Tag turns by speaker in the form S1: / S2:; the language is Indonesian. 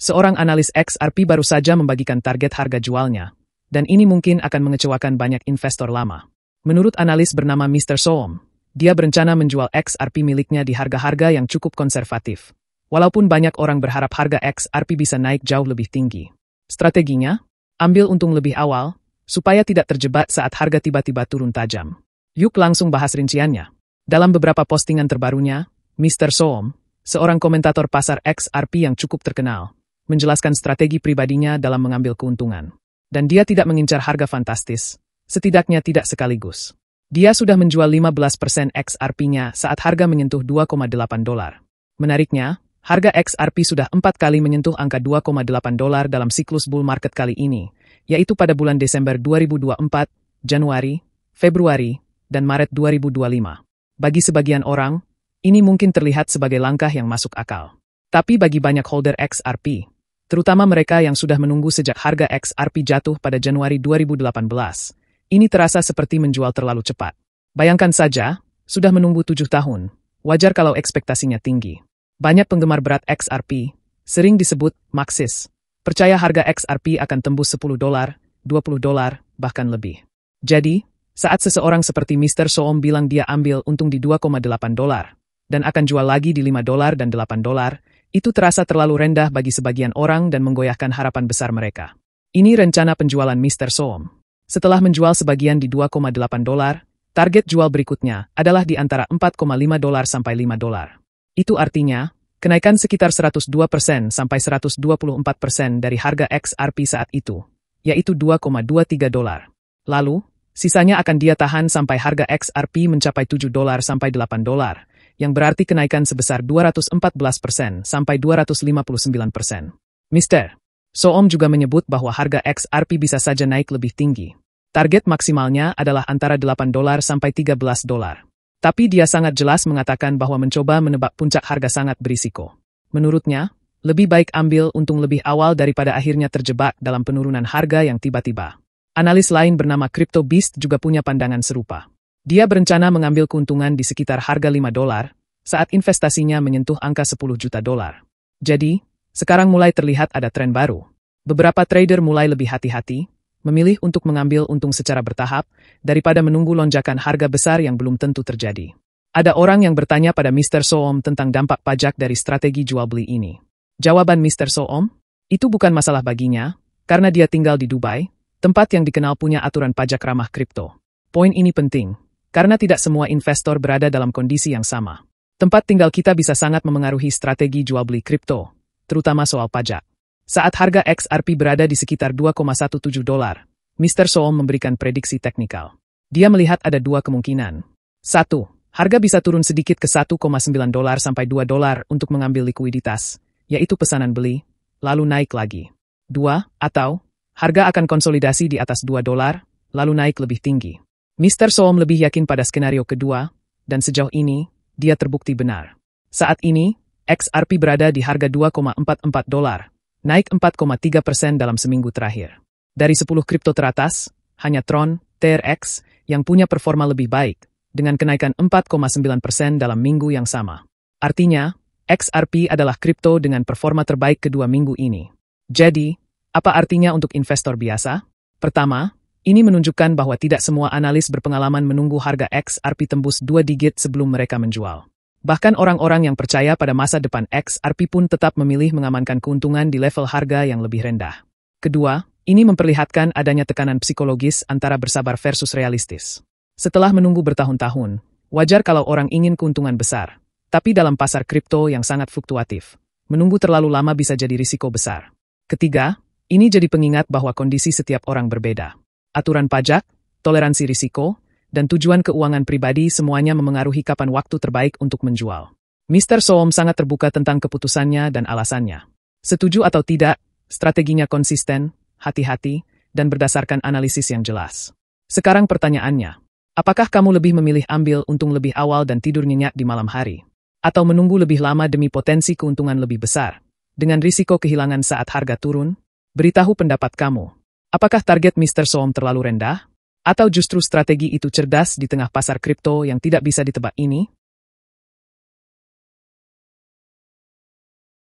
S1: Seorang analis XRP baru saja membagikan target harga jualnya, dan ini mungkin akan mengecewakan banyak investor lama. Menurut analis bernama Mr. Soom, dia berencana menjual XRP miliknya di harga-harga yang cukup konservatif. Walaupun banyak orang berharap harga XRP bisa naik jauh lebih tinggi. Strateginya, ambil untung lebih awal, supaya tidak terjebak saat harga tiba-tiba turun tajam. Yuk langsung bahas rinciannya. Dalam beberapa postingan terbarunya, Mr. Soom, seorang komentator pasar XRP yang cukup terkenal, menjelaskan strategi pribadinya dalam mengambil keuntungan. Dan dia tidak mengincar harga fantastis, setidaknya tidak sekaligus. Dia sudah menjual 15% XRP-nya saat harga menyentuh $2,8. Menariknya, harga XRP sudah 4 kali menyentuh angka $2,8 dalam siklus bull market kali ini, yaitu pada bulan Desember 2024, Januari, Februari, dan Maret 2025. Bagi sebagian orang, ini mungkin terlihat sebagai langkah yang masuk akal. Tapi bagi banyak holder XRP, terutama mereka yang sudah menunggu sejak harga XRP jatuh pada Januari 2018, ini terasa seperti menjual terlalu cepat. Bayangkan saja, sudah menunggu 7 tahun, wajar kalau ekspektasinya tinggi. Banyak penggemar berat XRP, sering disebut Maxis, percaya harga XRP akan tembus $10, $20, bahkan lebih. Jadi, saat seseorang seperti Mr. Soom bilang dia ambil untung di $2,8 dan akan jual lagi di $5 dan $8, itu terasa terlalu rendah bagi sebagian orang dan menggoyahkan harapan besar mereka. Ini rencana penjualan Mr. Soom. Setelah menjual sebagian di $2,8, target jual berikutnya adalah di antara $4,5 sampai $5. Itu artinya, kenaikan sekitar 102% sampai 124% dari harga XRP saat itu, yaitu $2,23. Lalu, sisanya akan dia tahan sampai harga XRP mencapai $7 sampai $8, yang berarti kenaikan sebesar 214% sampai 259%. Mr. Soom juga menyebut bahwa harga XRP bisa saja naik lebih tinggi. Target maksimalnya adalah antara $8 sampai $13. Tapi dia sangat jelas mengatakan bahwa mencoba menebak puncak harga sangat berisiko. Menurutnya, lebih baik ambil untung lebih awal daripada akhirnya terjebak dalam penurunan harga yang tiba-tiba. Analis lain bernama Crypto Beast juga punya pandangan serupa. Dia berencana mengambil keuntungan di sekitar harga $5 saat investasinya menyentuh angka $10 juta. Jadi, sekarang mulai terlihat ada tren baru. Beberapa trader mulai lebih hati-hati, memilih untuk mengambil untung secara bertahap daripada menunggu lonjakan harga besar yang belum tentu terjadi. Ada orang yang bertanya pada Mr. Soom tentang dampak pajak dari strategi jual beli ini. Jawaban Mr. Soom, itu bukan masalah baginya, karena dia tinggal di Dubai, tempat yang dikenal punya aturan pajak ramah kripto. Poin ini penting, karena tidak semua investor berada dalam kondisi yang sama. Tempat tinggal kita bisa sangat memengaruhi strategi jual beli kripto, terutama soal pajak. Saat harga XRP berada di sekitar $2,17, Mr. Soom memberikan prediksi teknikal. Dia melihat ada dua kemungkinan. 1. Harga bisa turun sedikit ke $1,9 sampai $2 untuk mengambil likuiditas, yaitu pesanan beli, lalu naik lagi. 2. Atau, harga akan konsolidasi di atas $2, lalu naik lebih tinggi. Mr. Soom lebih yakin pada skenario kedua, dan sejauh ini, dia terbukti benar. Saat ini, XRP berada di harga $2,44, naik 4,3% dalam seminggu terakhir. Dari 10 kripto teratas, hanya Tron, TRX, yang punya performa lebih baik, dengan kenaikan 4,9% dalam minggu yang sama. Artinya, XRP adalah kripto dengan performa terbaik kedua minggu ini. Jadi, apa artinya untuk investor biasa? Pertama, ini menunjukkan bahwa tidak semua analis berpengalaman menunggu harga XRP tembus 2 digit sebelum mereka menjual. Bahkan orang-orang yang percaya pada masa depan XRP pun tetap memilih mengamankan keuntungan di level harga yang lebih rendah. Kedua, ini memperlihatkan adanya tekanan psikologis antara bersabar versus realistis. Setelah menunggu bertahun-tahun, wajar kalau orang ingin keuntungan besar. Tapi dalam pasar kripto yang sangat fluktuatif, menunggu terlalu lama bisa jadi risiko besar. Ketiga, ini jadi pengingat bahwa kondisi setiap orang berbeda. Aturan pajak, toleransi risiko, dan tujuan keuangan pribadi semuanya memengaruhi kapan waktu terbaik untuk menjual. Mr. Soom sangat terbuka tentang keputusannya dan alasannya. Setuju atau tidak, strateginya konsisten, hati-hati, dan berdasarkan analisis yang jelas. Sekarang pertanyaannya, apakah kamu lebih memilih ambil untung lebih awal dan tidur nyenyak di malam hari? Atau menunggu lebih lama demi potensi keuntungan lebih besar, dengan risiko kehilangan saat harga turun? Beritahu pendapat kamu. Apakah target Mr. Soom terlalu rendah? Atau justru strategi itu cerdas di tengah pasar kripto yang tidak bisa ditebak ini?